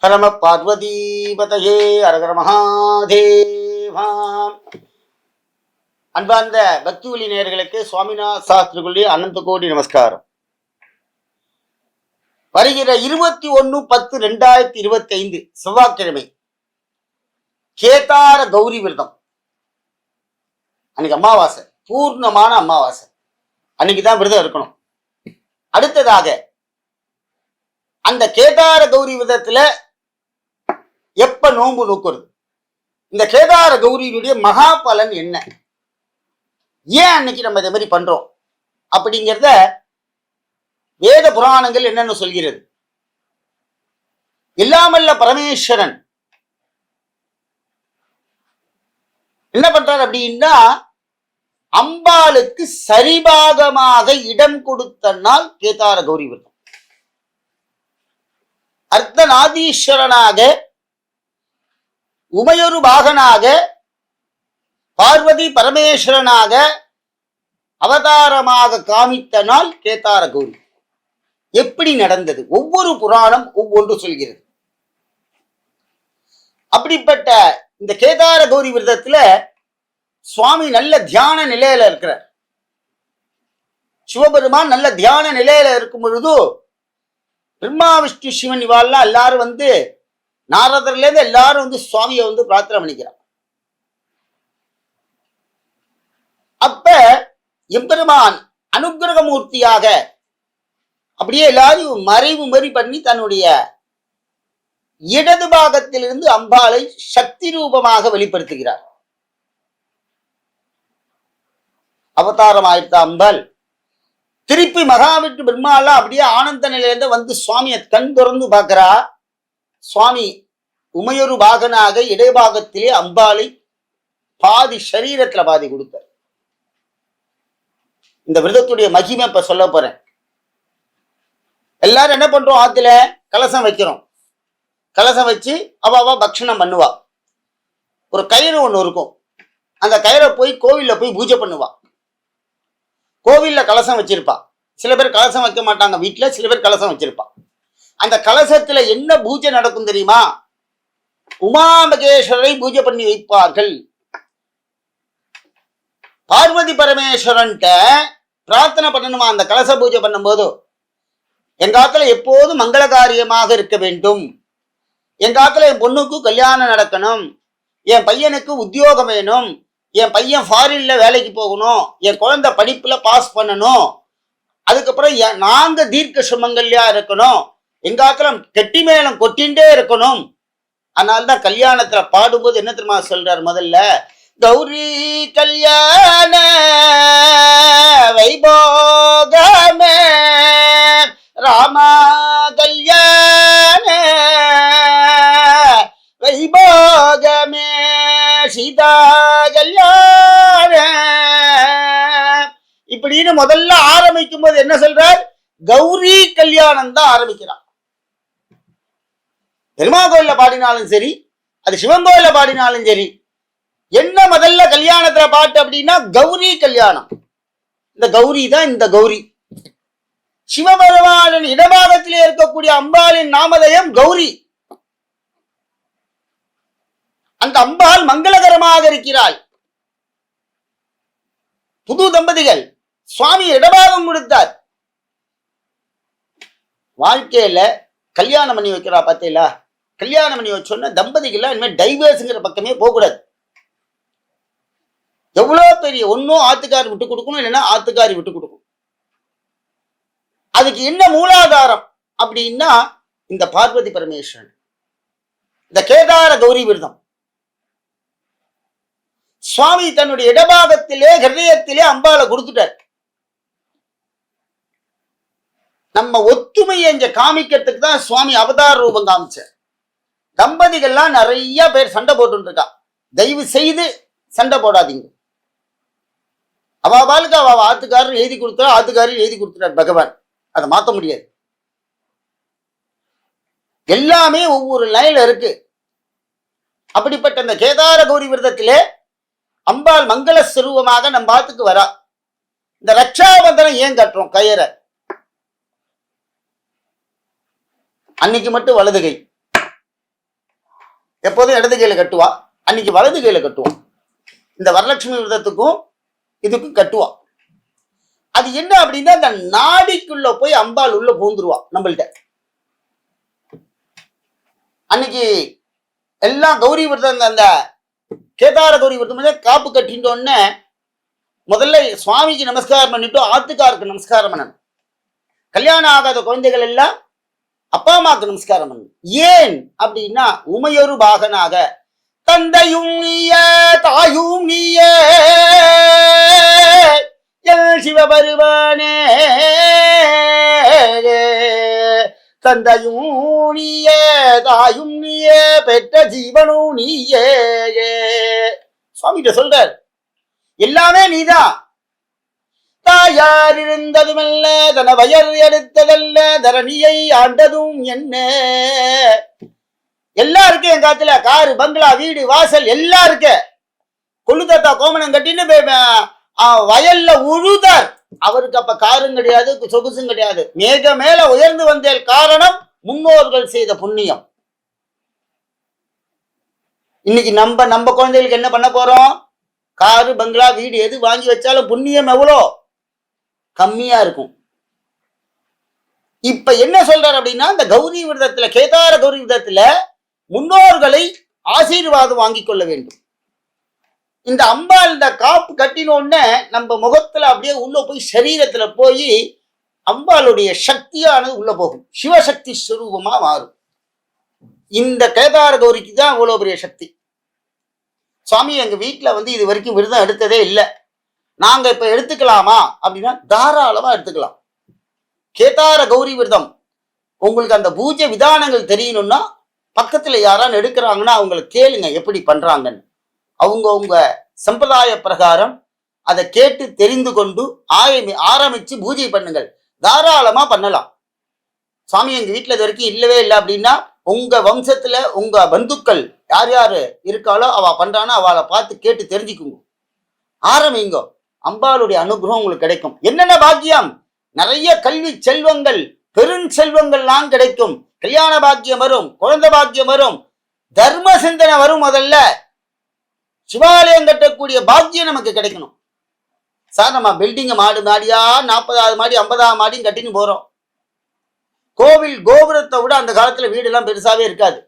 பரம பார்வதீபதையே அரகர மகாதேவா. அன்பார்ந்த பக்தி ஒலி நேயர்களுக்கு சுவாமிநாத சாஸ்திரிகளுடைய அனந்த கோடி நமஸ்காரம். வருகிற 21/10/2025 செவ்வாய்க்கிழமை கேதார கௌரி விரதம். அன்னைக்கு அமாவாசை, பூர்ணமான அமாவாசை. அன்னைக்குதான் விரதம் இருக்கணும். அடுத்ததாக அந்த கேதார கௌரி விரதத்துல எப்ப நோன்பு நோக்குறது, இந்த கேதார கௌரியுடைய மகா பலன் என்ன, ஏன் அன்னைக்கு நம்ம இதை மாதிரி பண்றோம் அப்படிங்கிறத வேத புராணங்கள் என்னன்னு சொல்கிறது. எல்லாமல்ல பரமேஸ்வரன் என்ன பண்றார் அப்படின்னா, அம்பாளுக்கு சரிபாகமாக இடம் கொடுத்த நாள் கேதார கௌரி விரதம். அர்த்தநாதீஸ்வரனாக, உமையொரு பாகனாக, பார்வதி பரமேஸ்வரனாக அவதாரமாக காமித்த நாள் கேதார கௌரி. எப்படி நடந்தது? ஒவ்வொரு புராணம் ஒவ்வொன்று சொல்கிறது. அப்படிப்பட்ட இந்த கேதார கௌரி விரதத்துல சுவாமி நல்ல தியான நிலையில இருக்கிறார். சிவபெருமான் நல்ல தியான நிலையில இருக்கும் பொழுது பிரம்மா விஷ்ணு சிவன் இவாள்லாம் எல்லாரும் நாரதர்ல இருந்து எல்லாரும் சுவாமியை பிரார்த்தனை பண்ணிக்கிறார். அப்ப எம்பெருமான் அனுக்கிரகமூர்த்தியாக அப்படியே எல்லாரும் மறைவு மறி பண்ணி தன்னுடைய இடது பாகத்திலிருந்து அம்பாளை சக்தி ரூபமாக வெளிப்படுத்துகிறார். அவதாரம் ஆயிடுத்த அம்பாள் திருப்பி மகாவிஷ்ணு பிரம்மாலாம் அப்படியே ஆனந்த நிலையிலிருந்து சுவாமியை கண் திறந்து பார்க்கிறா. சுவாமி உமையொரு பாகனாக இடைபாகத்திலே அம்பாளை பாதி சரீரத்துல பாதி கொடுத்தார். இந்த விரதத்துடைய மகிமை இப்ப சொல்ல போறேன். எல்லாரும் என்ன பண்றோம், ஆத்துல கலசம் வைக்கிறோம். கலசம் வச்சு அவ பக்ஷணம் பண்ணுவா. ஒரு கயிறு ஒண்ணு இருக்கும், அந்த கயிறை போய் கோவில்ல போய் பூஜை பண்ணுவா. கோவில்ல கலசம் வச்சிருப்பா. சில பேர் கலசம் வைக்க மாட்டாங்க வீட்டுல, சில பேர் கலசம் வச்சிருப்பா. அந்த கலசத்துல என்ன பூஜை நடக்கும் தெரியுமா? உமா மகேஸ்வரரை பூஜை பண்ணி வைப்பார்கள். பார்வதி பரமேஸ்வரன்ட்ட பிரார்த்தனை பண்ணணுமா அந்த கலச பூஜை பண்ணும் போது, எங்க ஆத்துல எப்போதும் மங்கள காரியமாக இருக்க வேண்டும், எங்க ஆத்துல என் பொண்ணுக்கு கல்யாணம் நடக்கணும், என் பையனுக்கு உத்தியோகம் வேணும், என் பையன் ஃபாரின்ல வேலைக்கு போகணும், என் குழந்தை படிப்புல பாஸ் பண்ணணும், அதுக்கப்புறம் நாங்க தீர்க்க சுமங்கல்யா இருக்கணும், எங்க ஆத்துல கெட்டி மேளம் கொட்டிண்டே இருக்கணும். அதனால்தான் கல்யாணத்துல பாடும்போது என்ன தெரியுமா சொல்றார்? முதல்ல கௌரி கல்யாண வைபோகமே ராமா கல்யாண வைபோகமே சீதா கல்யாண இப்படின்னு முதல்ல ஆரம்பிக்கும் போது என்ன சொல்றார்? கௌரி கல்யாணம் தான் ஆரம்பிக்கிறான். பெருமா கோயில்ல பாடினாலும் சரி, அது சிவன் கோயில்ல பாடினாலும் சரி, என்ன முதல்ல கல்யாணத்துல பாட்டு அப்படின்னா கௌரி கல்யாணம். இந்த கௌரி தான் இந்த கௌரி. சிவபெருமானின் இடபாகத்திலே இருக்கக்கூடிய அம்பாளின் நாமதயம் கௌரி. அந்த அம்பாள் மங்களகரமாக இருக்கிறாள். புது தம்பதிகள் சுவாமி இடபாகம் கொடுத்தார். வாழ்க்கையில கல்யாணம் பண்ணி வைக்கிறா பார்த்தீங்களா? கல்யாணம் பண்ணி வச்சோன்னா தம்பதிகள் இனிமேல் டைவர்ஸ்ங்கிற பக்கமே போகக்கூடாது. எவ்வளவு பெரிய ஒன்னும் ஆத்துக்காரி விட்டு கொடுக்கணும், இல்லைன்னா ஆத்துக்காரி விட்டு கொடுக்கணும். அதுக்கு என்ன மூலாதாரம் அப்படின்னா இந்த பார்வதி பரமேஸ்வரன், இந்த கேதார கௌரி விரதம். சுவாமி தன்னுடைய இடபாகத்திலே ஹிருதயத்திலே அம்பாளை கொடுத்துட்டார். நம்ம ஒத்துமையை இங்க காமிக்கிறதுக்கு தான் சுவாமி அவதார ரூபம் காமிச்சார். தம்பதிகள்லாம் நிறைய பேர் சண்டை போட்டு இருக்கா. தயவு செய்து சண்டை போடாதீங்க. அவளுக்கு அவ ஆத்துக்காரர் எழுதி கொடுத்தார், ஆத்துக்காரர் எழுதி கொடுத்துட்டார் பகவான். அதை மாற்ற முடியாது. எல்லாமே ஒவ்வொரு லைன்ல இருக்கு. அப்படிப்பட்ட இந்த கேதார கௌரி விரதத்திலே அம்பாள் மங்கள ஸ்வரூபமாக நம்ம பாத்துக்கு வரா. இந்த ரட்சாபந்தனம் ஏன் கட்டுறோம்? கயிறை அன்னைக்கு மட்டும் வலது கை, எப்போதும் இடது கையில கட்டுவா, அன்னைக்கு வலது கையில கட்டுவான். இந்த வரலட்சுமி விரதத்துக்கும் இதுக்கும் கட்டுவா. அது என்ன அப்படின்னா, அந்த நாடிக்குள்ள போய் அம்பாள் உள்ள பூந்துருவா நம்மள்கிட்ட. அன்னைக்கு எல்லாம் கௌரி விரதம், அந்த கேதார கௌரி விரதம் காப்பு கட்டிட்டோன்னு முதல்ல சுவாமிக்கு நமஸ்காரம் பண்ணிட்டு ஆத்துக்காருக்கு நமஸ்காரம் பண்ணணும். கல்யாணம் ஆகாத குழந்தைகள் எல்லாம் அப்பா அம்மாவுக்கு நமஸ்காரம் பண்ணணும். ஏன் அப்படின்னா, உமையொரு பாகனாக தந்தையும் நீய தாயும் நீய சிவபெருமானே, தந்தையும் நீயே தாயும் நீயே பெற்ற ஜீவனும் நீயே. சுவாமிகிட்ட சொல்றார், எல்லாமே நீதான். தாயார் இருந்ததுமல்ல தன வயர் எடுத்ததல்ல தரணியை ஆண்டதும் என்ன. எல்லாம் இருக்கு என் காத்துல, காரு பங்களா வீடு வாசல் எல்லாம் இருக்கு. கொள்ளுதாத்தா கோமணம் கட்டின்னு வயல்ல உழுதார். அவருக்கு அப்ப காரும் கிடையாது, சொகுசும் கிடையாது. மேக மேல உயர்ந்து வந்தேன், காரணம் முன்னோர்கள் செய்த புண்ணியம். இன்னைக்கு நம்ம குழந்தைகளுக்கு என்ன பண்ண போறோம்? காரு பங்களா வீடு எது வாங்கி வச்சாலும் புண்ணியம் எவ்வளோ கம்மியா இருக்கும். இப்ப என்ன சொல்றாரு அப்படின்னா, இந்த கௌரி விரதத்துல, கேதார கௌரி விரதத்துல முன்னோர்களை ஆசீர்வாதம் வாங்கி கொள்ள வேண்டும். இந்த அம்பாள் இந்த காப்பு கட்டினோடனே நம்ம முகத்துல அப்படியே உள்ள போய் சரீரத்துல போய் அம்பாளுடைய சக்தியானது உள்ள போகும், சிவசக்தி ஸ்வரூபமா மாறும். இந்த கேதார கௌரிக்கு தான் அவ்வளவு பெரிய சக்தி. சுவாமி எங்க வீட்டுல இது வரைக்கும் விரதம் எடுத்ததே இல்லை, நாங்க இப்ப எடுத்துக்கலாமா அப்படின்னா தாராளமா எடுத்துக்கலாம். கேதார கௌரி விரதம் உங்களுக்கு அந்த பூஜை விதானங்கள் தெரியணும்னா பக்கத்துல யாரான்னு எடுக்கிறாங்கன்னா அவங்களை கேளுங்க எப்படி பண்றாங்கன்னு. அவங்க சம்பிரதாய பிரகாரம் அதை கேட்டு தெரிந்து கொண்டு ஆரம்பிச்சு பூஜை பண்ணுங்கள். தாராளமா பண்ணலாம். சுவாமி எங்க வீட்டுல இது வரைக்கும் இல்லவே இல்லை அப்படின்னா உங்க வம்சத்துல உங்க பந்துக்கள் யார் யாரு இருக்காளோ அவ பண்றானோ அவளை பார்த்து கேட்டு தெரிஞ்சுக்குங்க, ஆரம்பிங்க. அம்பாளுடைய அனுகிரகம் உங்களுக்கு கிடைக்கும். என்னென்ன பாக்கியம்? நிறைய கல்வி செல்வங்கள், பெருஞ்செல்வங்கள்லாம் கிடைக்கும். கல்யாண பாக்கியம் வரும், குழந்தை பாக்கியம் வரும், தர்ம சிந்தனை வரும். முதல்ல சிவாலயம் கட்டக்கூடிய பாக்கியம் நமக்கு கிடைக்கணும். சார் நம்ம பில்டிங் மாடு மாடியா 40வது மாடி 50வது மாடியும் கட்டின்னு போறோம். கோவில் கோபுரத்தை விட அந்த காலத்துல வீடு எல்லாம் பெருசாவே இருக்காது,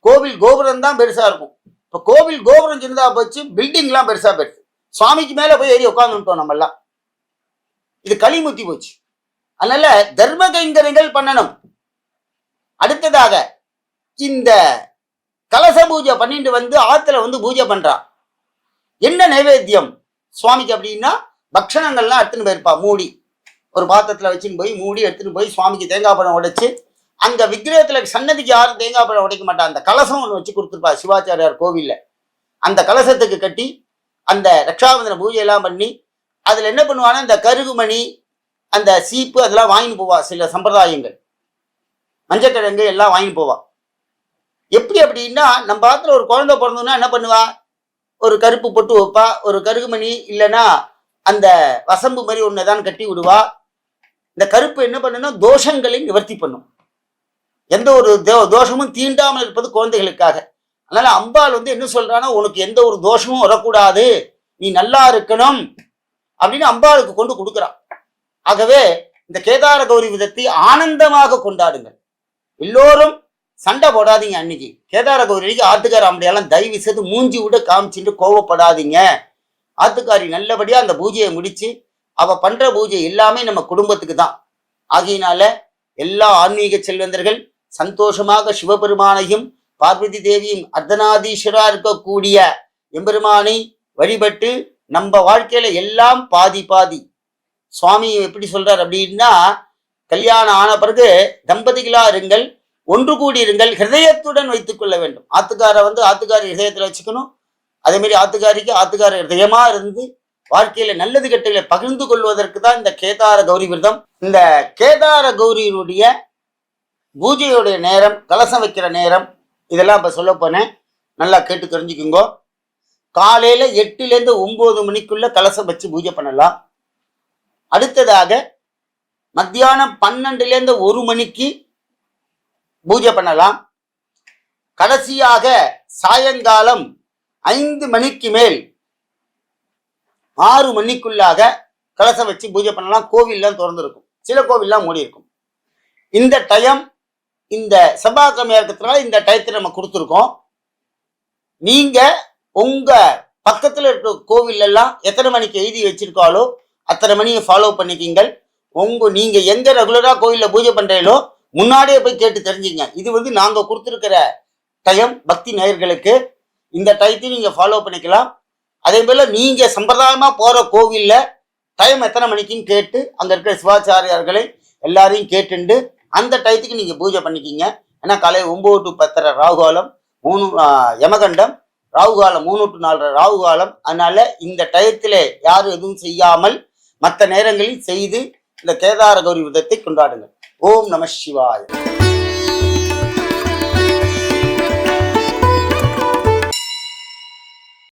கோவில் கோபுரம் தான் பெருசா இருக்கும். இப்ப கோவில் கோபுரம் சின்னதா போச்சு, பில்டிங் எல்லாம் பெருசா போயிடுச்சு. சுவாமிக்கு மேல போய் ஏறி உட்காந்துட்டோம் நம்ம எல்லாம். இது களிமுத்தி போச்சு. அதனால தர்ம கைங்கரியங்கள் பண்ணணும். அடுத்ததாக இந்த கலச பூஜை பண்ணிட்டு ஆத்துல பூஜை பண்றா. என்ன நைவேத்தியம் சுவாமிக்கு அப்படின்னா, பக்ஷணங்கள்லாம் எடுத்துன்னு போயிருப்பா. மூடி ஒரு பாத்திரத்துல வச்சுன்னு போய் மூடி எடுத்துன்னு போய் சுவாமிக்கு தேங்காய் பழம் உடைச்சு, அங்க விக்கிரகத்துல சன்னதிக்கு யாரும் தேங்காய் பழம் உடைக்க மாட்டா, அந்த கலசம் ஒன்று வச்சு கொடுத்துருப்பா சிவாச்சாரியார் கோவில்ல. அந்த கலசத்துக்கு கட்டி அந்த ரக்ஷாபந்தன பூஜை எல்லாம் பண்ணி, அதுல என்ன பண்ணுவான்னா இந்த கருகுமணி அந்த சீப்பு அதெல்லாம் வாங்கின்னு போவா. சில சம்பிரதாயங்கள் மஞ்சக்கிழங்கு எல்லாம் வாங்கின்னு போவா. எப்படி அப்படின்னா, நம்ம ஆத்துல ஒரு குழந்தை பிறந்தோம்னா என்ன பண்ணுவா, ஒரு கருப்பு பொட்டு வைப்பா, ஒரு கருகுமணி இல்லைன்னா அந்த வசம்பு மாதிரி ஒன்னுதான் கட்டி விடுவா. இந்த கருப்பு என்ன பண்ணுன்னா தோஷங்களை நிவர்த்தி பண்ணும். எந்த ஒரு தோஷமும் தீண்டாமல் இருப்பது குழந்தைகளுக்காக. அதனால அம்பாள் என்ன சொல்றான்னா, உனக்கு எந்த ஒரு தோஷமும் வரக்கூடாது, நீ நல்லா இருக்கணும் அப்படின்னு அம்பாளுக்கு கொண்டு கொடுக்குறான். ஆகவே இந்த கேதார கௌரி விரதத்தை ஆனந்தமாக கொண்டாடுங்கள். எல்லோரும் சண்டை போடாதீங்க. அன்னைக்கு கேதார கௌரிக்கு ஆத்துக்கார அம்மையெல்லாம் தயவு செய்து மூஞ்சி விட காமிச்சுட்டு கோவப்படாதீங்க. ஆத்துக்காரி நல்லபடியா அந்த பூஜையை முடிச்சு அவ பண்ற பூஜை எல்லாமே நம்ம குடும்பத்துக்கு தான். ஆகையினால எல்லா ஆன்மீக செல்வந்தர்கள் சந்தோஷமாக சிவபெருமானையும் பார்வதி தேவியும் அர்த்தநாதீஸ்வரா இருக்கக்கூடிய எம்பெருமானை வழிபட்டு நம்ம வாழ்க்கையில எல்லாம் பாதி பாதி. சுவாமி எப்படி சொல்றார் அப்படின்னா, கல்யாணம் ஆன பிறகு தம்பதிகளா இருங்கள், ஒன்று கூடி இருங்கள், ஹிருதயத்துடன் வைத்துக் கொள்ள வேண்டும். ஆத்துக்கார ஆத்துக்காரி ஹிருதயத்துல வச்சுக்கணும். அதே மாதிரி ஆத்துக்காரிக்கு ஆத்துக்கார ஹிருதயமா இருந்து வாழ்க்கையில நல்லது கெட்டகளை பகிர்ந்து கொள்வதற்கு தான் இந்த கேதார கௌரி விரதம். இந்த கேதார கௌரியினுடைய பூஜையுடைய நேரம், கலசம் வைக்கிற நேரம், இதெல்லாம் இப்ப சொல்ல போனேன். நல்லா கேட்டு தெரிஞ்சுக்குங்க. காலையில 8லேருந்து 9 மணிக்குள்ள கலசம் வச்சு பூஜை பண்ணலாம். அடுத்ததாக மத்தியானம் 12லேருந்து 1 மணிக்கு பூஜை பண்ணலாம். கடைசியாக சாயங்காலம் 5 மணிக்கு மேல் 6 மணிக்குள்ளாக கலசம் வச்சு பூஜை பண்ணலாம். கோவில்லாம் திறந்துருக்கும், சில கோவில்லாம் மூடி இருக்கும். இந்த டைம் இந்த செவ்வாய்க்கிழமையா இருக்கிறதுனால இந்த டயத்தை நம்ம கொடுத்துருக்கோம். நீங்க உங்க பக்கத்துல இருக்க கோவில் எல்லாம் எத்தனை மணிக்கு எழுதி வச்சிருக்காலோ அத்தனை மணியை ஃபாலோ பண்ணிக்கிங்கள். நீங்க எங்க ரெகுலரா கோவில்ல பூஜை பண்றீங்களோ முன்னாடியே போய் கேட்டு தெரிஞ்சுங்க. இது நாங்க கொடுத்துருக்கிற டைம் பக்தி நேயர்களுக்கு. இந்த டயத்தையும் நீங்க ஃபாலோ பண்ணிக்கலாம். அதே போல நீங்க சம்பிரதாயமா போற கோவில்ல டைம் எத்தனை மணிக்குன்னு கேட்டு அங்க இருக்கிற சிவாச்சாரியார்களை எல்லாரையும் கேட்டுண்டு அந்த டயத்துக்கு நீங்க பூஜை பண்ணிக்கிங்க. ஏன்னா காலை 9 to 10:30 ராகுகாலம், 3 யமகண்டம், ராகுகாலம் 3 to 4 ராகுகாலம். அதனால இந்த டயத்துல யாரும் எதுவும் செய்யாமல் மற்ற நேரங்களில் செய்து இந்த கேதார கௌரி விரதத்தை கொண்டாடுங்கள். ஓம் நம சிவாய.